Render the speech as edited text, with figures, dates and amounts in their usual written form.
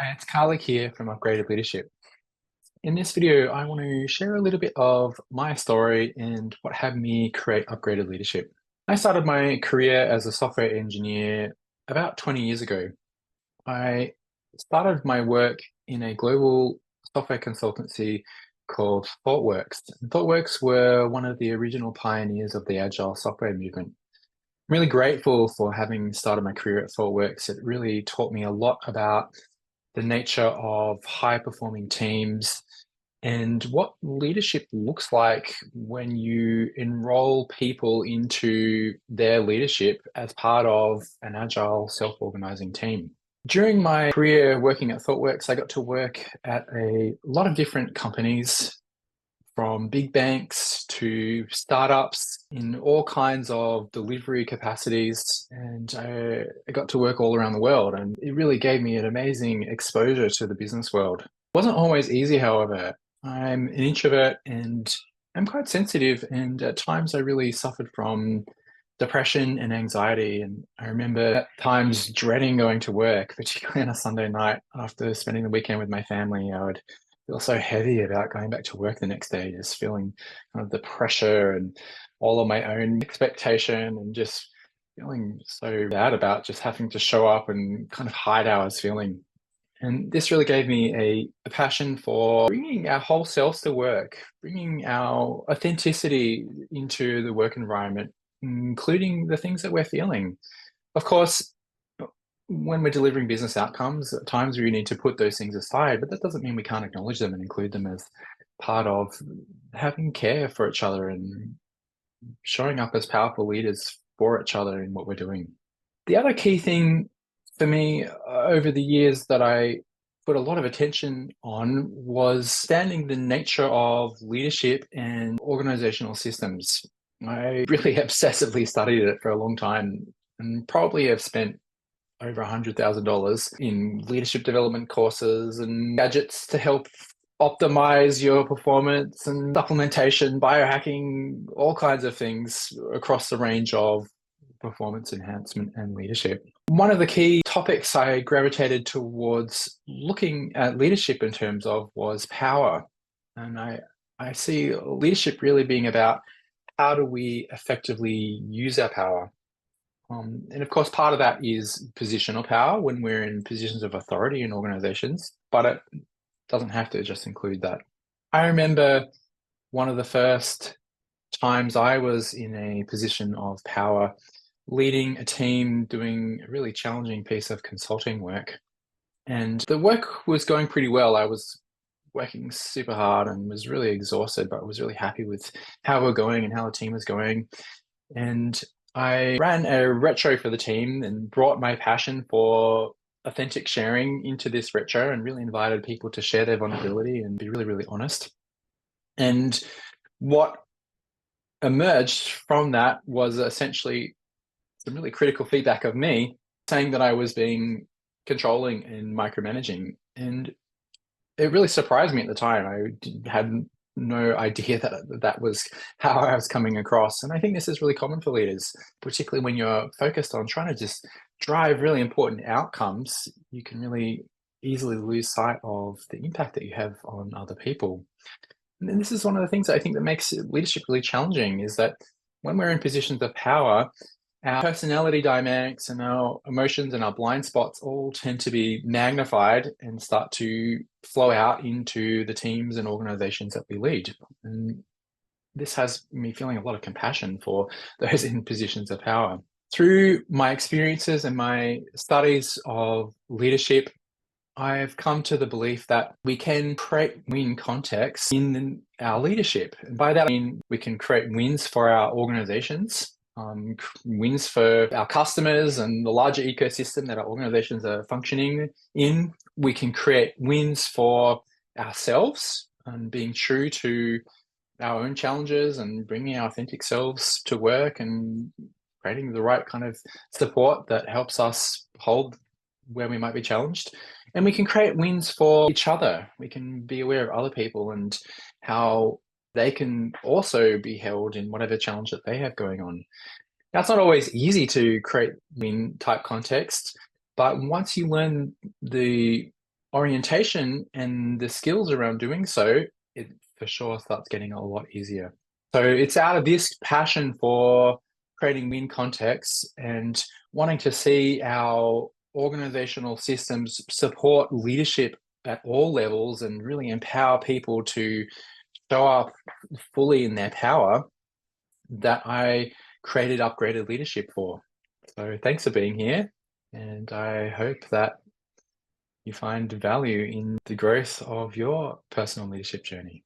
Hi, it's Carlick here from Upgraded Leadership. In this video, I want to share a little bit of my story and what had me create Upgraded Leadership. I started my career as a software engineer about 20 years ago. I started my work in a global software consultancy called ThoughtWorks. ThoughtWorks were one of the original pioneers of the agile software movement. I'm really grateful for having started my career at ThoughtWorks. It really taught me a lot about the nature of high performing teams and what leadership looks like when you enroll people into their leadership as part of an agile self-organizing team. During my career working at ThoughtWorks, I got to work at a lot of different companies, from big banks to startups in all kinds of delivery capacities. And I got to work all around the world, and it really gave me an amazing exposure to the business world. It wasn't always easy, however. I'm an introvert and I'm quite sensitive, and at times I really suffered from depression and anxiety. And I remember at times dreading going to work, particularly on a Sunday night after spending the weekend with my family. I would feel so heavy about going back to work the next day, just feeling kind of the pressure and all of my own expectation, and just feeling so bad about just having to show up and kind of hide how I was feeling. And this really gave me a passion for bringing our whole selves to work, bringing our authenticity into the work environment, including the things that we're feeling. Of course, when we're delivering business outcomes, at times we need to put those things aside, but that doesn't mean we can't acknowledge them and include them as part of having care for each other and showing up as powerful leaders for each other in what we're doing. The other key thing for me over the years that I put a lot of attention on was understanding the nature of leadership and organizational systems. I really obsessively studied it for a long time and probably have spent over $100,000 in leadership development courses and gadgets to help optimize your performance, and supplementation, biohacking, all kinds of things across the range of performance enhancement and leadership. One of the key topics I gravitated towards looking at leadership in terms of was power. And I see leadership really being about how do we effectively use our power. And of course, part of that is positional power when we're in positions of authority in organizations, but it doesn't have to just include that. I remember one of the first times I was in a position of power, leading a team doing a really challenging piece of consulting work. And the work was going pretty well. I was working super hard and was really exhausted, but was really happy with how we're going and how the team was going. And I ran a retro for the team and brought my passion for authentic sharing into this retro, and really invited people to share their vulnerability and be really, really honest. And what emerged from that was essentially some really critical feedback of me saying that I was being controlling and micromanaging. And it really surprised me at the time. I had no idea that that was how I was coming across. And I think this is really common for leaders, particularly when you're focused on trying to just drive really important outcomes. You can really easily lose sight of the impact that you have on other people. And this is one of the things that I think that makes leadership really challenging, is that when we're in positions of power, our personality dynamics and our emotions and our blind spots all tend to be magnified and start to flow out into the teams and organizations that we lead. And this has me feeling a lot of compassion for those in positions of power. Through my experiences and my studies of leadership, I've come to the belief that we can create win contexts in our leadership. And by that, I mean we can create wins for our organizations, wins for our customers and the larger ecosystem that our organizations are functioning in. We can create wins for ourselves and being true to our own challenges and bringing our authentic selves to work and creating the right kind of support that helps us hold where we might be challenged. And we can create wins for each other. We can be aware of other people and how they can also be held in whatever challenge that they have going on. Now, it's not always easy to create win type context, but once you learn the orientation and the skills around doing so, it for sure starts getting a lot easier. So it's out of this passion for creating win contexts and wanting to see our organizational systems support leadership at all levels and really empower people to show up fully in their power that I created Upgraded Leadership for. So thanks for being here, and I hope that you find value in the growth of your personal leadership journey.